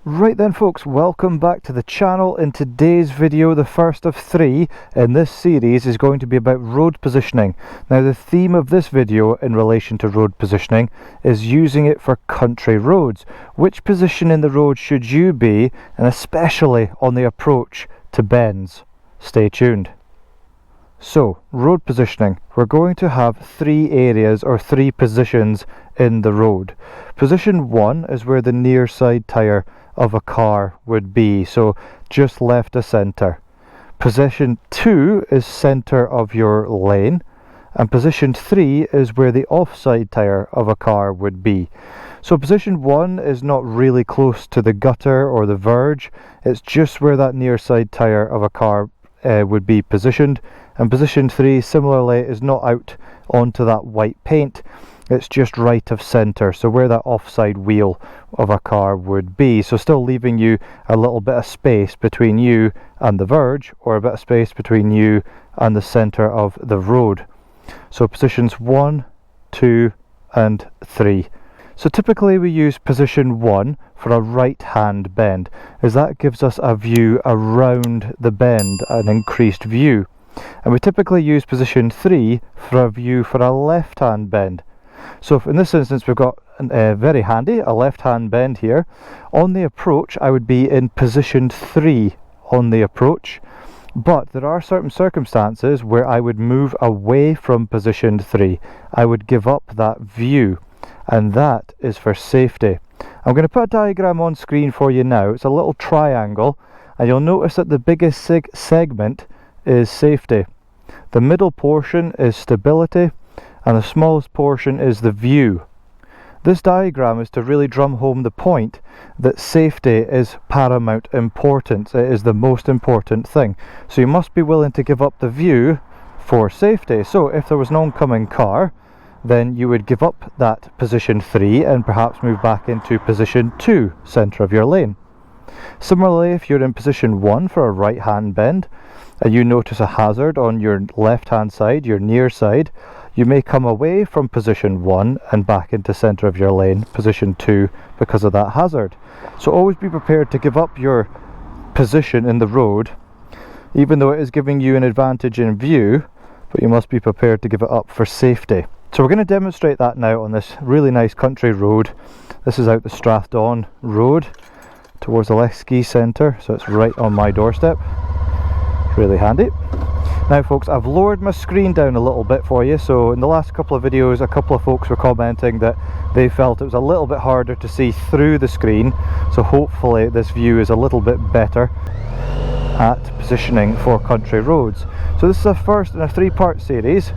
Right then folks, welcome back to the channel. In today's video, the first of 3 in this series, is going to be about road positioning. Now the theme of this video in relation to road positioning is using it for country roads. Which position in the road should you be, and especially on the approach to bends? Stay tuned. So, road positioning. We're going to have 3 areas or 3 positions in the road. Position 1 is where the near side tyre of a car would be, so just left of centre. Position 2 is centre of your lane, and position 3 is where the offside tyre of a car would be. So position 1 is not really close to the gutter or the verge, it's just where that near side tyre of a car would be positioned, and position 3 similarly is not out onto that white paint, it's just right of centre, so where that offside wheel of a car would be, so still leaving you a little bit of space between you and the verge, or a bit of space between you and the centre of the road. So positions 1, 2 and 3. So typically we use position 1 for a right hand bend, as that gives us a view around the bend, an increased view. And we typically use position 3 for a view for a left hand bend. So in this instance we've got very handy a left hand bend here. On the approach I would be in position 3 on the approach, but there are certain circumstances where I would move away from position 3. I would give up that view, and that is for safety. I'm going to put a diagram on screen for you now. It's a little triangle, and you'll notice that the biggest segment is safety, the middle portion is stability, and the smallest portion is the view. This diagram is to really drum home the point that safety is paramount importance. It is the most important thing. So you must be willing to give up the view for safety. So if there was an oncoming car, then you would give up that position 3 and perhaps move back into position 2, centre of your lane. Similarly, if you're in position 1 for a right hand bend and you notice a hazard on your left hand side, your near side, you may come away from position 1 and back into centre of your lane, position 2, because of that hazard. So always be prepared to give up your position in the road, even though it is giving you an advantage in view, but you must be prepared to give it up for safety. So we're going to demonstrate that now on this really nice country road. This is out the Strathdon Road towards the Leski Centre, so it's right on my doorstep. Really handy. Now folks, I've lowered my screen down a little bit for you. So in the last couple of videos, a couple of folks were commenting that they felt it was a little bit harder to see through the screen, so hopefully this view is a little bit better at positioning for country roads. So this is a first in a 3-part series.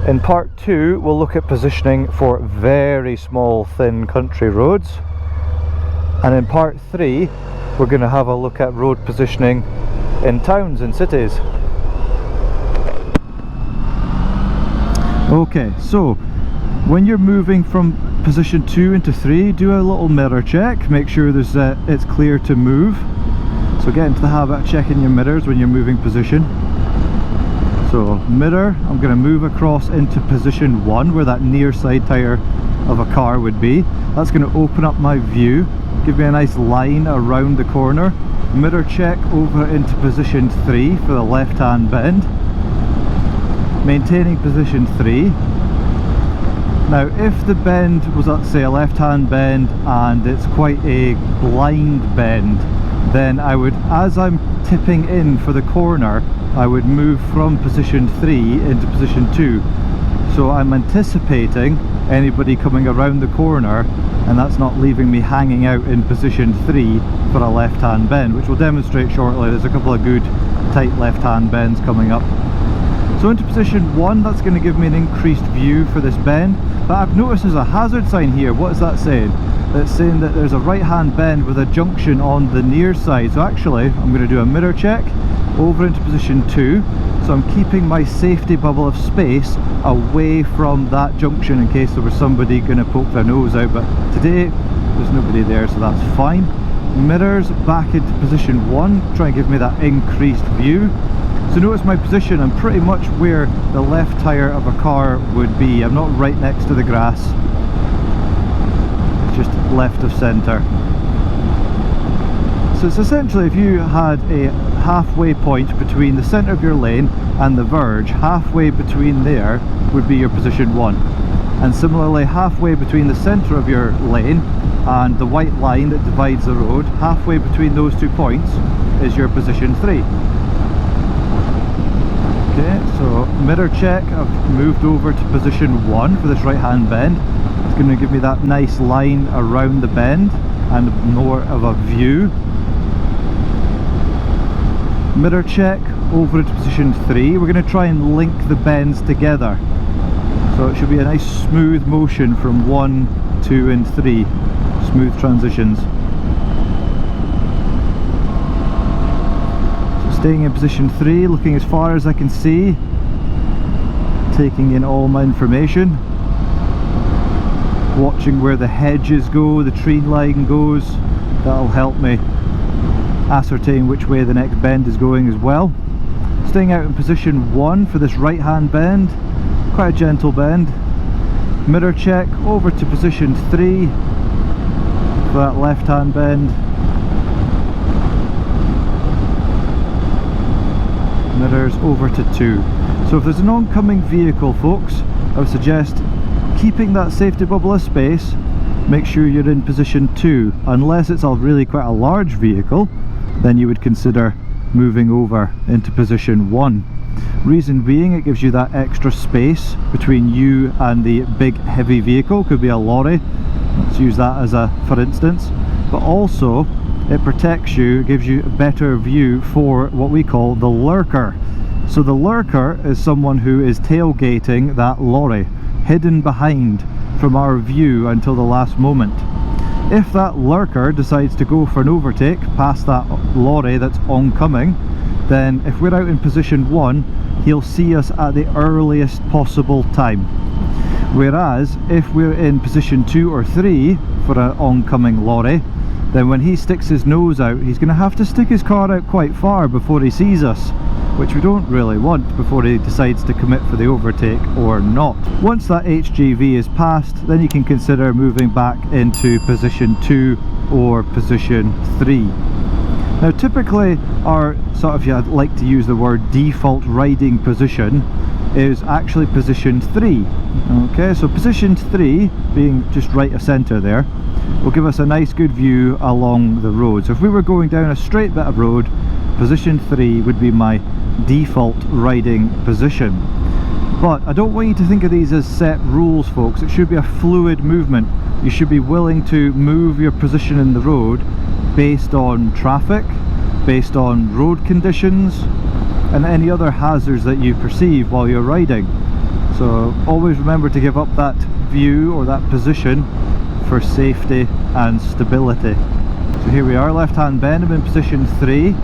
In part 2 we'll look at positioning for very small thin country roads, and in part 3 we're going to have a look at road positioning in towns and cities. Okay, so when you're moving from position 2 into 3, do a little mirror check, make sure it's clear to move. So get into the habit of checking your mirrors when you're moving position. So mirror, I'm going to move across into position 1 where that near side tyre of a car would be. That's going to open up my view, give me a nice line around the corner. Mirror check over into position 3 for the left hand bend, maintaining position 3. Now if the bend was, let's say, a left hand bend and it's quite a blind bend, then I would, as I'm tipping in for the corner, I would move from position 3 into position 2. So I'm anticipating anybody coming around the corner, and that's not leaving me hanging out in position 3 for a left hand bend, which we'll demonstrate shortly. There's a couple of good tight left hand bends coming up. So into position 1, that's going to give me an increased view for this bend, but I've noticed there's a hazard sign here. What is that saying? It's saying that there's a right hand bend with a junction on the near side. So actually I'm going to do a mirror check over into position 2, so I'm keeping my safety bubble of space away from that junction in case there was somebody going to poke their nose out, but today there's nobody there, so that's fine. Mirrors back into position 1, try and give me that increased view. So notice my position, I'm pretty much where the left tyre of a car would be. I'm not right next to the grass, it's just left of centre. So it's essentially, if you had a halfway point between the centre of your lane and the verge, halfway between there would be your position 1. And similarly, halfway between the centre of your lane and the white line that divides the road, halfway between those 2 points is your position 3. Okay, so mirror check, I've moved over to position 1 for this right hand bend. It's going to give me that nice line around the bend and more of a view. Mirror check, over to position 3. We're going to try and link the bends together. So it should be a nice smooth motion from 1, 2 and 3. Smooth transitions. So staying in position 3, looking as far as I can see. Taking in all my information. Watching where the hedges go, the tree line goes. That'll help me ascertain which way the next bend is going as well. Staying out in position 1 for this right hand bend, quite a gentle bend. Mirror check, over to position 3 for that left hand bend. Mirrors over to 2. So if there's an oncoming vehicle, folks, I would suggest keeping that safety bubble of space. Make sure you're in position 2, unless it's really quite a large vehicle, then you would consider moving over into position 1. Reason being, it gives you that extra space between you and the big heavy vehicle. Could be a lorry, let's use that as a for instance, but also it protects you, it gives you a better view for what we call the lurker. So the lurker is someone who is tailgating that lorry, hidden behind from our view until the last moment. If that lurker decides to go for an overtake past that lorry that's oncoming, then if we're out in position 1, he'll see us at the earliest possible time. Whereas if we're in position 2 or 3 for an oncoming lorry, then when he sticks his nose out, he's going to have to stick his car out quite far before he sees us, which we don't really want before he decides to commit for the overtake or not. Once that HGV is passed, then you can consider moving back into position 2 or position 3. Now typically our sort of, if you'd like to use the word default riding position, is actually position 3. Okay, so position 3, being just right of centre there, will give us a nice good view along the road. So if we were going down a straight bit of road, position 3 would be my default riding position. But I don't want you to think of these as set rules, folks. It should be a fluid movement. You should be willing to move your position in the road based on traffic, based on road conditions and any other hazards that you perceive while you're riding. So always remember to give up that view or that position for safety and stability. So here we are, left hand bend, I'm in position 3.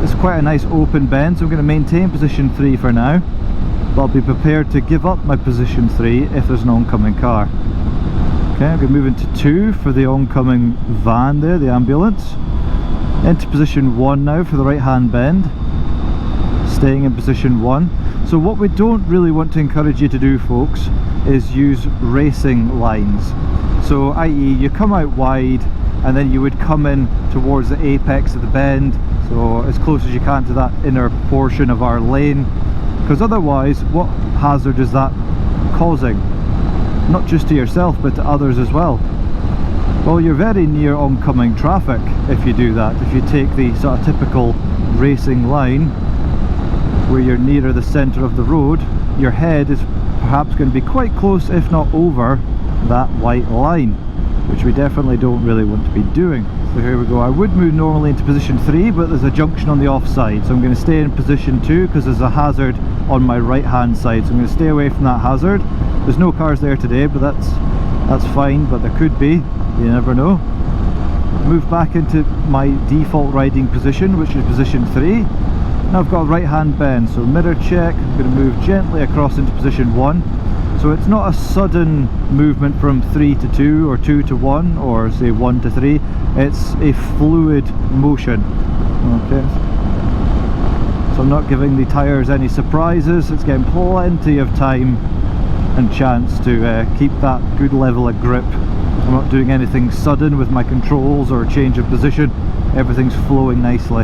It's quite a nice open bend, so I'm going to maintain position 3 for now, but I'll be prepared to give up my position 3 if there's an oncoming car. Okay, I'm going to move into 2 for the oncoming van there, the ambulance. Into position 1 now for the right hand bend, staying in position 1. So what we don't really want to encourage you to do, folks, is use racing lines. So i.e. you come out wide and then you would come in towards the apex of the bend, so as close as you can to that inner portion of our lane, because otherwise what hazard is that causing? Not just to yourself but to others as well. Well, you're very near oncoming traffic if you do that. If you take the sort of typical racing line where you're nearer the centre of the road, your head is perhaps going to be quite close, if not over, that white line, which we definitely don't really want to be doing. So here we go. I would move normally into position 3, but there's a junction on the offside, so I'm going to stay in position 2 because there's a hazard on my right hand side, so I'm going to stay away from that hazard. There's no cars there today, but that's fine, but there could be, you never know. Move back into my default riding position, which is position 3. Now I've got a right hand bend, so mirror check, I'm going to move gently across into position 1. So it's not a sudden movement from 3 to 2 or 2 to 1 or say 1 to 3, it's a fluid motion. Okay, so I'm not giving the tyres any surprises, it's getting plenty of time and chance to keep that good level of grip. I'm not doing anything sudden with my controls or change of position. everything's flowing nicely.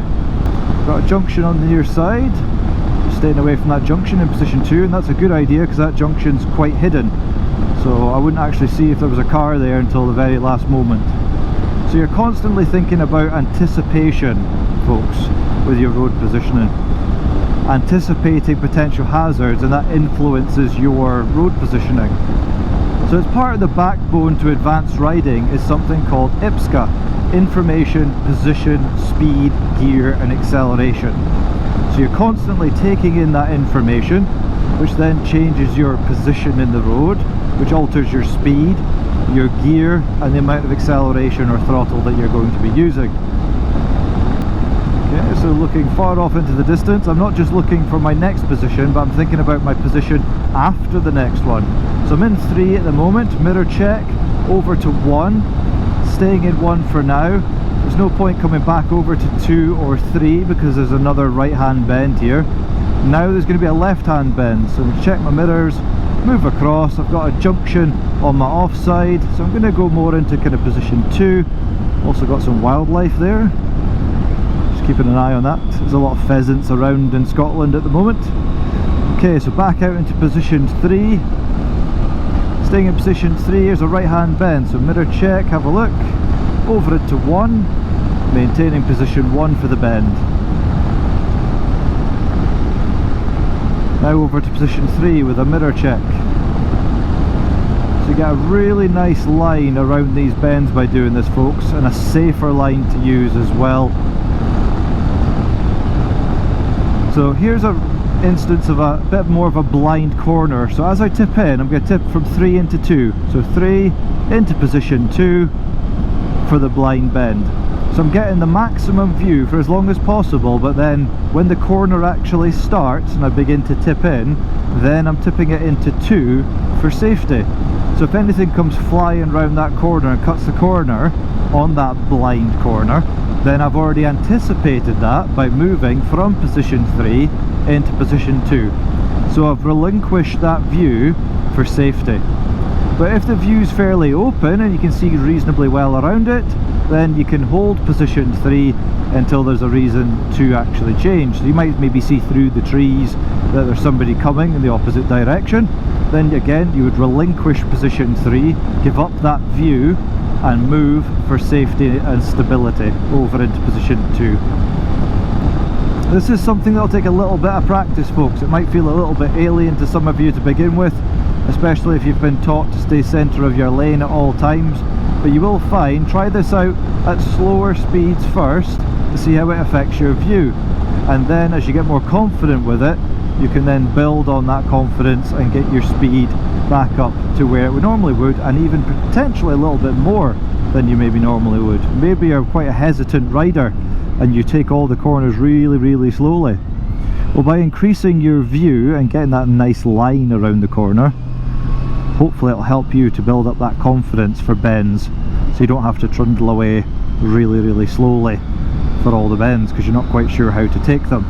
Got a junction on the near side, staying away from that junction in position 2, and that's a good idea because that junction's quite hidden, so I wouldn't actually see if there was a car there until the very last moment. So you're constantly thinking about anticipation, folks, with your road positioning. Anticipating potential hazards, and that influences your road positioning. So as part of the backbone to advanced riding is something called IPSCA, Information, Position, Speed, Gear and Acceleration. So you're constantly taking in that information, which then changes your position in the road, which alters your speed, your gear and the amount of acceleration or throttle that you're going to be using. Okay, so looking far off into the distance, I'm not just looking for my next position, but I'm thinking about my position after the next one. So I'm in 3 at the moment, mirror check, over to 1, staying in 1 for now. There's no point coming back over to 2 or 3 because there's another right hand bend here. Now there's going to be a left hand bend, so I'm going to check my mirrors, move across. I've got a junction on my offside, so I'm going to go more into kind of position 2. Also got some wildlife there, just keeping an eye on that. There's a lot of pheasants around in Scotland at the moment. Okay, so back out into position 3. Staying in position 3, here's a right hand bend, so mirror check, have a look, over it to 1, maintaining position 1 for the bend. Now over to position 3 with a mirror check. So you get a really nice line around these bends by doing this, folks, and a safer line to use as well. So here's an instance of a bit more of a blind corner. So as I tip in, I'm going to tip from 3 into 2. So 3 into position 2 for the blind bend. So I'm getting the maximum view for as long as possible, but then when the corner actually starts and I begin to tip in, then I'm tipping it into 2 for safety. So if anything comes flying around that corner and cuts the corner on that blind corner, then I've already anticipated that by moving from position 3 into position 2. So I've relinquished that view for safety. But if the view's fairly open and you can see reasonably well around it, then you can hold position 3 until there's a reason to actually change. So you might maybe see through the trees that there's somebody coming in the opposite direction. Then again, you would relinquish position 3, give up that view and move for safety and stability over into position 2. This is something that'll take a little bit of practice, folks. It might feel a little bit alien to some of you to begin with, especially if you've been taught to stay centre of your lane at all times. But you will find, try this out at slower speeds first to see how it affects your view, and then as you get more confident with it, you can then build on that confidence and get your speed back up to where it normally would, and even potentially a little bit more than you maybe normally would. Maybe you're quite a hesitant rider and you take all the corners really slowly. Well, by increasing your view and getting that nice line around the corner, hopefully it'll help you to build up that confidence for bends, so you don't have to trundle away really slowly for all the bends because you're not quite sure how to take them.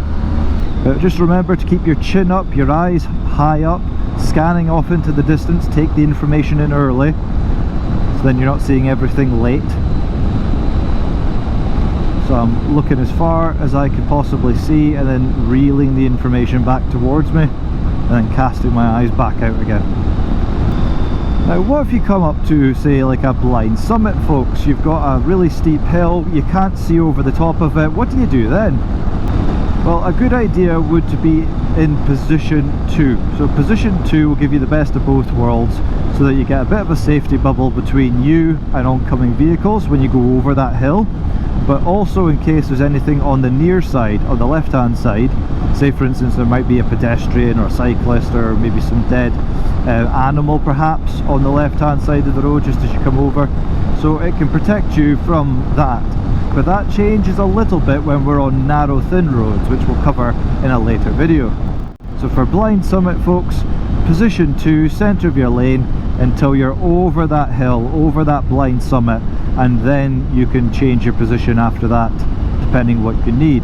But just remember to keep your chin up, your eyes high up, scanning off into the distance. Take the information in early, so then you're not seeing everything late. So I'm looking as far as I can possibly see and then reeling the information back towards me and then casting my eyes back out again. Now what if you come up to, say, like a blind summit, folks? You've got a really steep hill, you can't see over the top of it. What do you do then? Well, a good idea would to be in position 2. So position 2 will give you the best of both worlds, so that you get a bit of a safety bubble between you and oncoming vehicles when you go over that hill, but also in case there's anything on the near side, on the left hand side. Say for instance there might be a pedestrian or a cyclist or maybe some dead animal perhaps on the left hand side of the road just as you come over, so it can protect you from that. But that changes a little bit when we're on narrow thin roads, which we'll cover in a later video. So for blind summit, folks, position 2, centre of your lane until you're over that hill, over that blind summit, and then you can change your position after that depending what you need.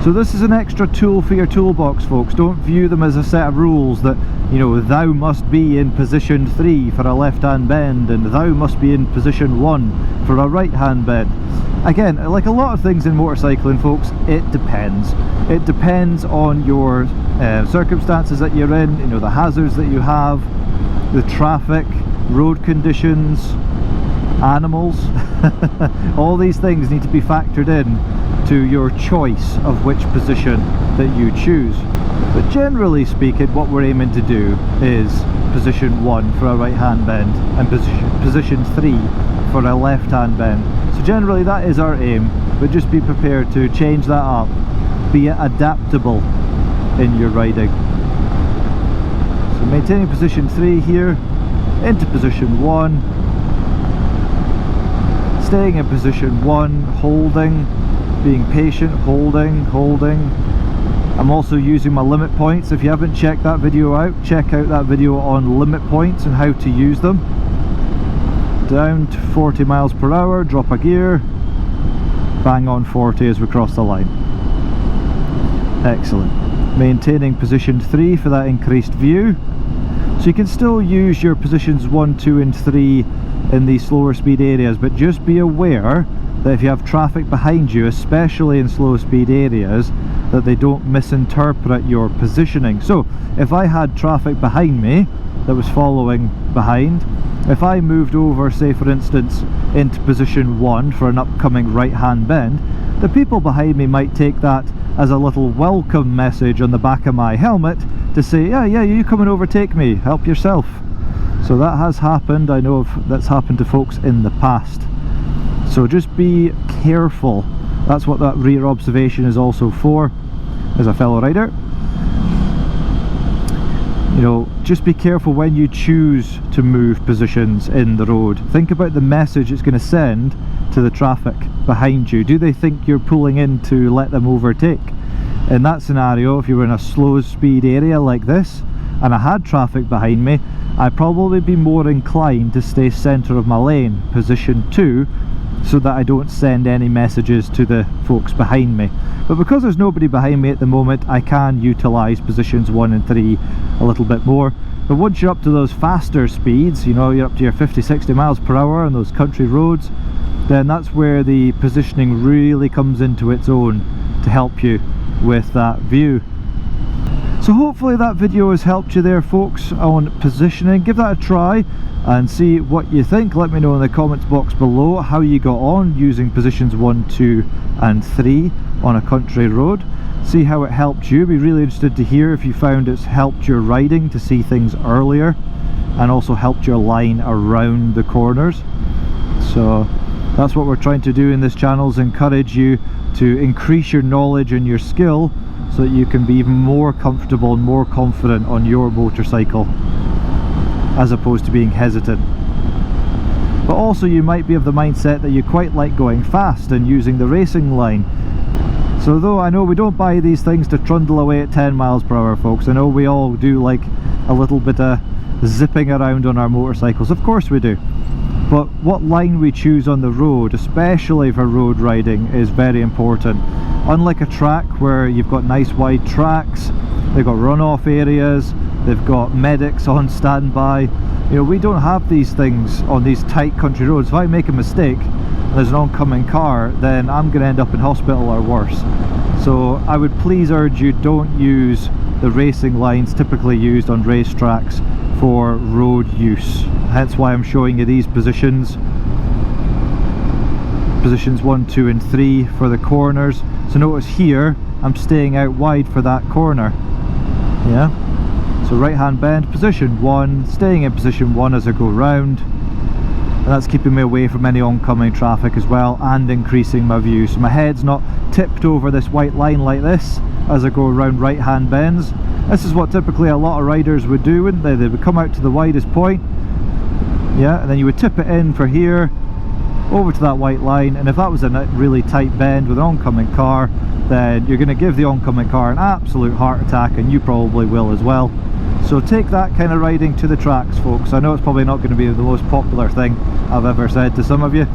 So this is an extra tool for your toolbox, folks. Don't view them as a set of rules that you know, thou must be in position 3 for a left-hand bend, and thou must be in position 1 for a right-hand bend. Again, like a lot of things in motorcycling, folks, it depends. It depends on your circumstances that you're in, you know, the hazards that you have, the traffic, road conditions, animals. All these things need to be factored in to your choice of which position that you choose. But generally speaking, what we're aiming to do is position 1 for a right hand bend and position 3 for a left hand bend. So generally that is our aim, but just be prepared to change that up, be adaptable in your riding. So maintaining position 3 here, into position 1, staying in position 1, holding, being patient, holding. I'm also using my limit points. If you haven't checked that video out, check out that video on limit points and how to use them. Down to 40 miles per hour, drop a gear, bang on 40 as we cross the line. Excellent. Maintaining position 3 for that increased view. So you can still use your positions 1, 2 and 3 in these slower speed areas, but just be aware that if you have traffic behind you, especially in slow speed areas, that they don't misinterpret your positioning. So if I had traffic behind me that was following behind, if I moved over, say for instance, into position 1 for an upcoming right hand bend, the people behind me might take that as a little welcome message on the back of my helmet to say, yeah, you come and overtake me, help yourself. So that has happened. I know that's happened to folks in the past. So just be careful. That's what that rear observation is also for, as a fellow rider. You know, just be careful when you choose to move positions in the road. Think about the message it's going to send to the traffic behind you. Do they think you're pulling in to let them overtake? In that scenario, if you were in a slow speed area like this and I had traffic behind me, I'd probably be more inclined to stay centre of my lane, position 2, so that I don't send any messages to the folks behind me. But because there's nobody behind me at the moment, I can utilise positions 1 and 3 a little bit more. But once you're up to those faster speeds, you know, you're up to your 50-60 miles per hour on those country roads, then that's where the positioning really comes into its own to help you with that view. So hopefully that video has helped you there, folks, on positioning. Give that a try and see what you think. Let me know in the comments box below how you got on using positions 1, 2 and 3 on a country road. See how it helped you. Be really interested to hear if you found it's helped your riding to see things earlier and also helped your line around the corners. So that's what we're trying to do in this channel, is encourage you to increase your knowledge and your skill so that you can be even more comfortable and more confident on your motorcycle, as opposed to being hesitant. But also you might be of the mindset that you quite like going fast and using the racing line. So though I know we don't buy these things to trundle away at 10 miles per hour, folks, I know we all do like a little bit of zipping around on our motorcycles, of course we do. But what line we choose on the road, especially for road riding, is very important. Unlike a track where you've got nice wide tracks, they've got runoff areas, they've got medics on standby. You know, we don't have these things on these tight country roads. If I make a mistake and there's an oncoming car, then I'm going to end up in hospital or worse. So I would please urge you, don't use the racing lines typically used on racetracks for road use. Hence why I'm showing you these positions. Positions 1, 2 and 3 for the corners. So notice here I'm staying out wide for that corner. Yeah. So right hand bend, position 1, staying in position 1 as I go round. And that's keeping me away from any oncoming traffic as well, and increasing my view. So my head's not tipped over this white line like this as I go around right hand bends. This is what typically a lot of riders would do, wouldn't they? They would come out to the widest point, yeah, and then you would tip it in for here, over to that white line, and if that was a really tight bend with an oncoming car, then you're going to give the oncoming car an absolute heart attack, and you probably will as well. So take that kind of riding to the tracks, folks. I know it's probably not going to be the most popular thing I've ever said to some of you,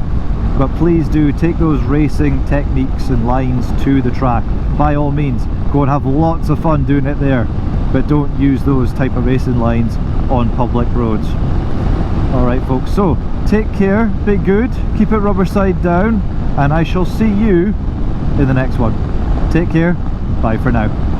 but please do take those racing techniques and lines to the track. By all means, go and have lots of fun doing it there. but don't use those type of racing lines on public roads. Alright folks, so take care, be good, keep it rubber side down, and I shall see you in the next one. Take care, bye for now.